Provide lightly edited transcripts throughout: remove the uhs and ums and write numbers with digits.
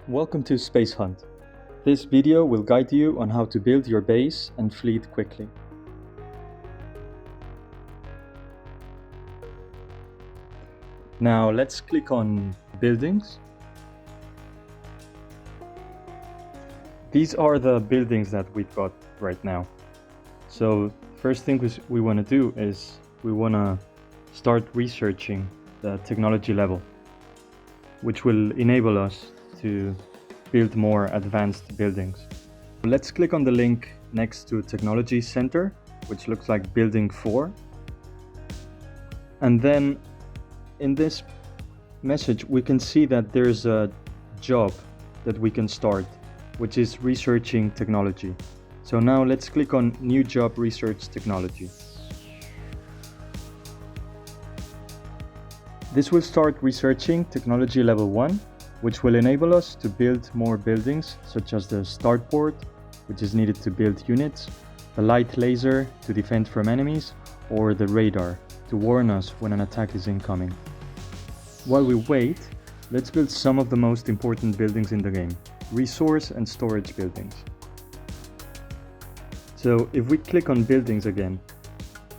Welcome to SpaceHunt. This video will guide you on how to build your base and fleet quickly. Now let's click on buildings. These are the buildings that we've got right now. So first thing we want to do is we want to start researching the technology level, which will enable us to build more advanced buildings. Let's click on the link next to Technology Center, which looks like Building 4. And then in this message, we can see that there's a job that we can start, which is researching technology. So now let's click on New Job Research Technology. This will start researching technology level 1, which will enable us to build more buildings, such as the starport, which is needed to build units, the light laser to defend from enemies, or the radar to warn us when an attack is incoming. While we wait, let's build some of the most important buildings in the game, resource and storage buildings. So if we click on buildings again,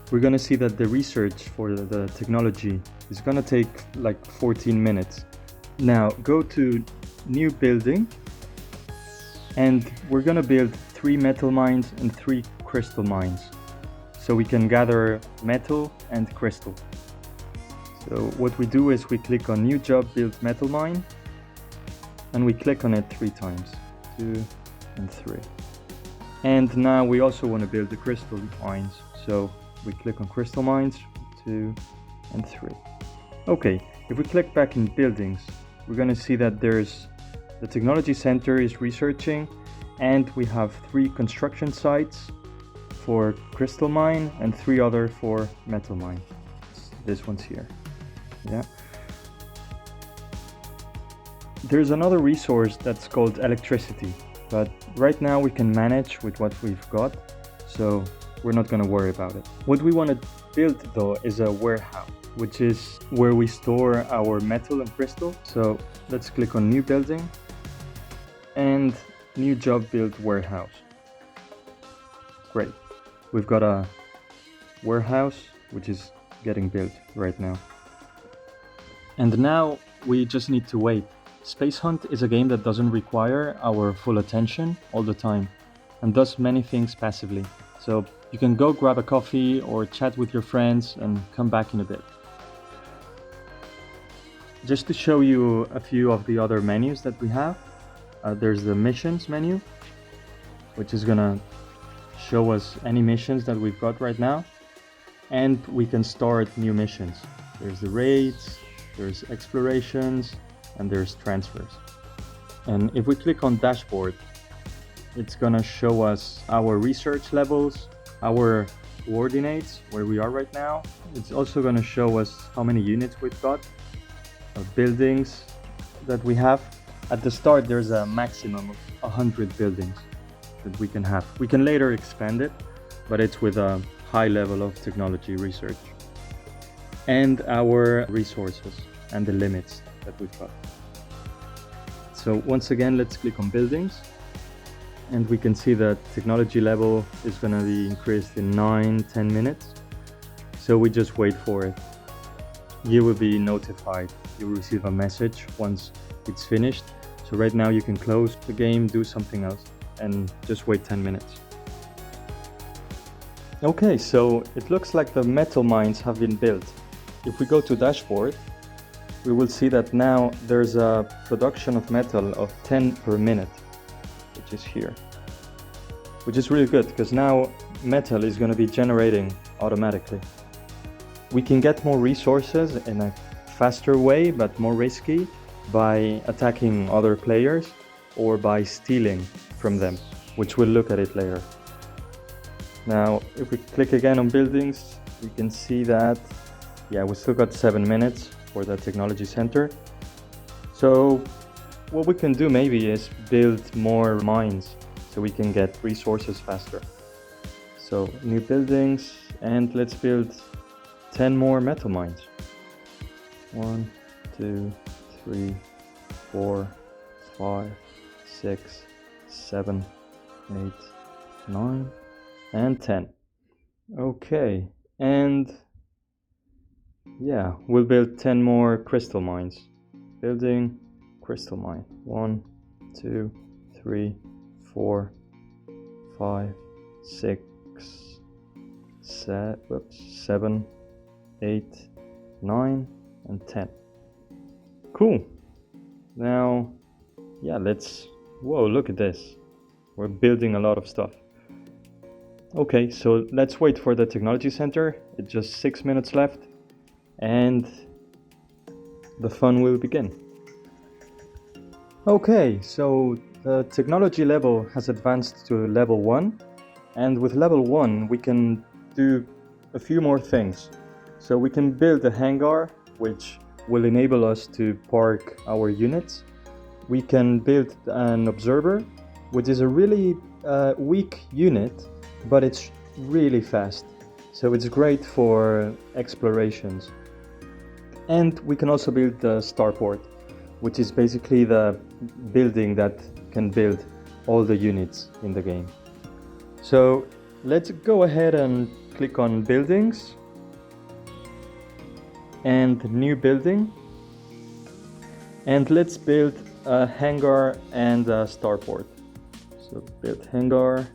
we're going to see that the research for the technology is going to take like 14 minutes. Now go to new building, and we're going to build 3 metal mines and 3 crystal mines, so we can gather metal and crystal. So what we do is we click on new job, build metal mine, and we click on it 3 times, 2 and 3. And now we also want to build the crystal mines, so we click on crystal mines, 2 and 3. Okay, if we click back in buildings, we're going to see that there's the technology center is researching, and we have 3 construction sites for crystal mine and 3 other for metal mine. This one's here. Yeah. There's another resource that's called electricity, but right now we can manage with what we've got, so we're not going to worry about it. What we want to build though is a warehouse, which is where we store our metal and crystal. So let's click on new building and new job build warehouse. Great. We've got a warehouse which is getting built right now. And now we just need to wait. SpaceHunt is a game that doesn't require our full attention all the time and does many things passively. So you can go grab a coffee or chat with your friends and come back in a bit. Just to show you a few of the other menus that we have, there's the missions menu, which is gonna show us any missions that we've got right now, and we can start new missions. There's the raids, there's explorations, and there's transfers. And if we click on dashboard, it's gonna show us our research levels, our coordinates, where we are right now. It's also gonna show us how many units we've got, buildings that we have. At the start there's a maximum of 100 buildings that we can have. We can later expand it, but it's with a high level of technology research. And our resources and the limits that we've got. So once again, let's click on buildings, and we can see that technology level is going to be increased in 9-10 minutes. So we just wait for it. You will be notified. You will receive a message once it's finished. So right now you can close the game, do something else, and just wait 10 minutes. Okay, so it looks like the metal mines have been built. If we go to dashboard, we will see that now there's a production of metal of 10 per minute, which is here. Which is really good, because now metal is going to be generating automatically. We can get more resources in a faster way, but more risky, by attacking other players or by stealing from them, which we'll look at it later. Now, if we click again on buildings, we can see that, yeah, we still got 7 minutes for the technology center. So what we can do maybe is build more mines so we can get resources faster. So new buildings, and let's build 10 more metal mines. 1, 2, 3, 4, 5, 6, 7, 8, 9, and 10. Okay, and yeah, we'll build 10 more crystal mines. Building crystal mine. 1, 2, 3, 4, 5, 6, 7, 8, 9, and 10. Cool. Now, yeah, whoa, look at this. We're building a lot of stuff. Okay, so let's wait for the technology center. It's just 6 minutes left, and the fun will begin. Okay, so the technology level has advanced to level 1, and with level 1 we can do a few more things. So we can build a hangar which will enable us to park our units. We can build an observer, which is a really weak unit, but it's really fast, so it's great for explorations. And we can also build the starport, which is basically the building that can build all the units in the game. So let's go ahead and click on buildings and new building, and let's build a hangar and a starport. So build hangar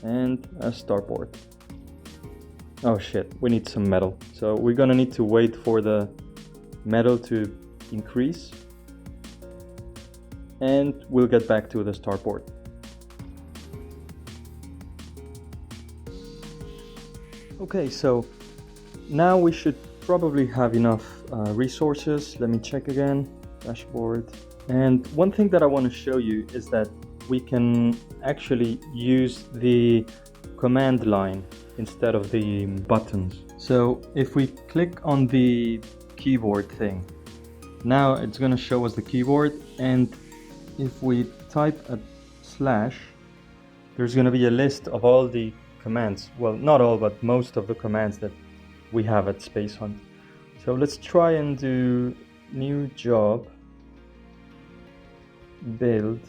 and a starport. Oh shit, we need some metal. So we're gonna need to wait for the metal to increase, and we'll get back to the starport. Okay, so now we should probably have enough resources. Let me check again. Dashboard. And one thing that I want to show you is that we can actually use the command line instead of the buttons. So if we click on the keyboard thing, now it's going to show us the keyboard, and if we type a slash, there's going to be a list of all the commands. Well, not all, but most of the commands that we have at SpaceHunt. So let's try and do new job, build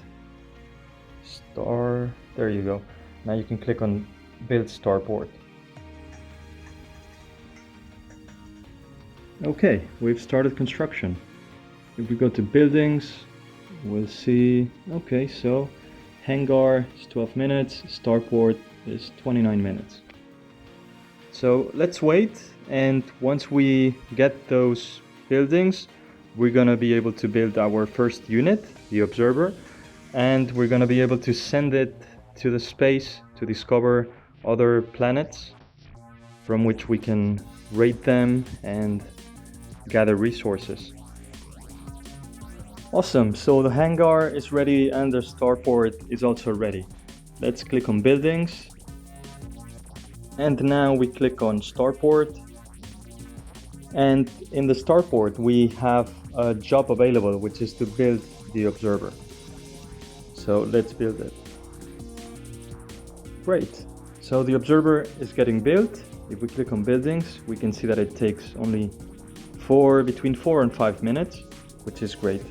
star. There you go. Now you can click on build starport. Okay, we've started construction. If we go to buildings, we'll see, okay, so hangar is 12 minutes, starport is 29 minutes. So let's wait, and once we get those buildings, we're gonna be able to build our first unit, the observer, and we're gonna be able to send it to the space to discover other planets from which we can rate them and gather resources. Awesome, so the hangar is ready and the starport is also ready. Let's click on buildings, and now we click on starport, and in the starport we have a job available, which is to build the observer. So let's build it. Great, so the observer is getting built. If we click on buildings, we can see that it takes only between 4 and 5 minutes, which is great.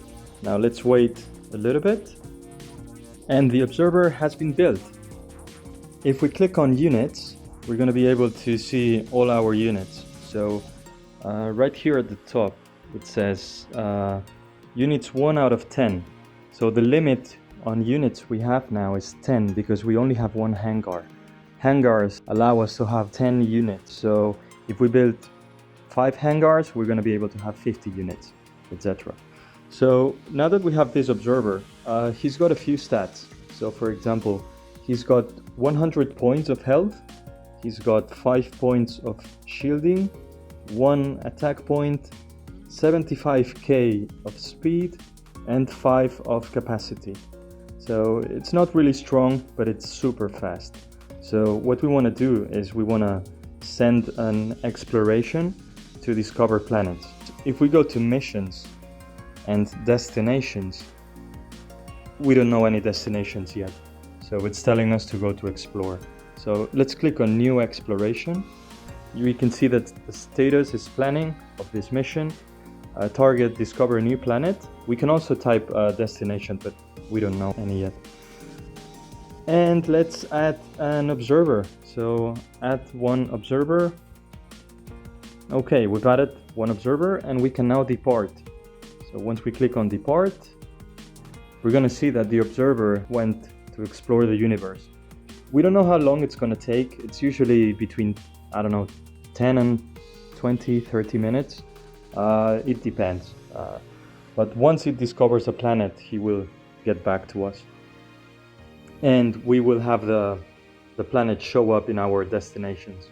Now let's wait a little bit, and the observer has been built. If we click on units, we're going to be able to see all our units. So right here at the top it says units 1 out of 10. So the limit on units we have now is 10 because we only have one hangar. Hangars allow us to have 10 units. So if we build 5 hangars, we're going to be able to have 50 units, etc. So now that we have this observer, he's got a few stats. So for example, he's got 100 points of health, he's got 5 points of shielding, 1 attack point, 75k of speed, and 5 of capacity. So it's not really strong, but it's super fast. So what we want to do is we want to send an exploration to discover planets. If we go to missions and destinations, we don't know any destinations yet. So it's telling us to go to explore. So let's click on new exploration. We can see that the status is planning of this mission. Target discover a new planet. We can also type a destination, but we don't know any yet. And let's add an observer. So add one observer. Okay, we've added one observer and we can now depart. So once we click on depart, we're gonna see that the observer went to explore the universe. We don't know how long it's gonna take. It's usually between, I don't know, 10 and 20, 30 minutes. It depends. But once it discovers a planet, he will get back to us. And we will have the planet show up in our destinations.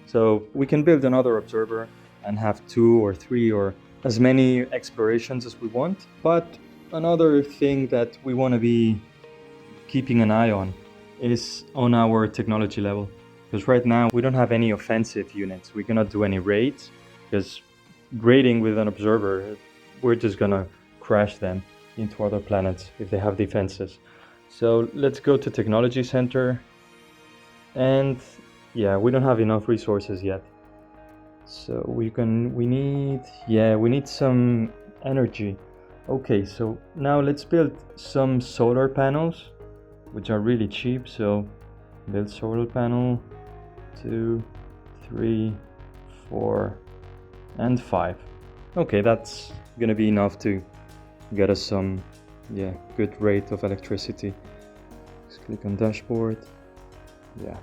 So we can build another observer and have 2 or 3 or as many explorations as we want. But another thing that we want to be keeping an eye on is on our technology level. Because right now we don't have any offensive units. We cannot do any raids, because raiding with an observer, we're just gonna crash them into other planets if they have defenses. So let's go to Technology Center. And yeah, we don't have enough resources yet. So we need some energy. Okay, so now let's build some solar panels, which are really cheap. So build solar panel 2, 3, 4, and 5. Okay, that's gonna be enough to get us some good rate of electricity. Just click on dashboard. Yeah,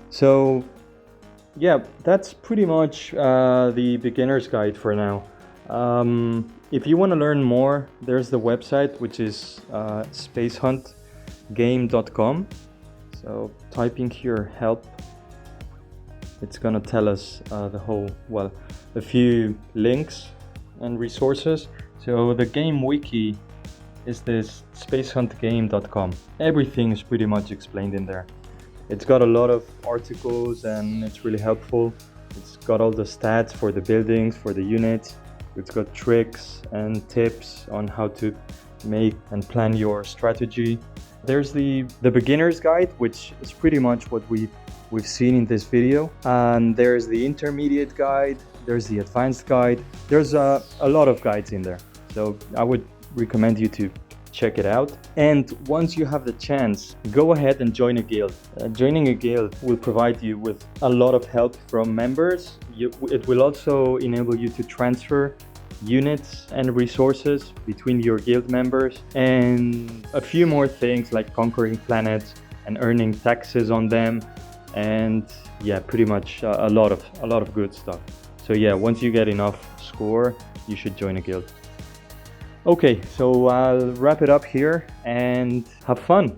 so yeah, that's pretty much the beginner's guide for now. If you want to learn more, there's the website, which is spacehuntgame.com. So typing here help, it's gonna tell us a few links and resources. So the game wiki is this spacehuntgame.com. Everything is pretty much explained in there. It's got a lot of articles and it's really helpful. It's got all the stats for the buildings, for the units. It's got tricks and tips on how to make and plan your strategy. There's the beginner's guide, which is pretty much what we've seen in this video. And there's the intermediate guide, there's the advanced guide. There's a lot of guides in there. So I would recommend you to check it out. And once you have the chance, go ahead and join a guild. Joining a guild will provide you with a lot of help from members. It will also enable you to transfer units and resources between your guild members, and a few more things like conquering planets and earning taxes on them, and yeah, pretty much a lot of good stuff. So yeah, once you get enough score, you should join a guild. Okay, so I'll wrap it up here and have fun.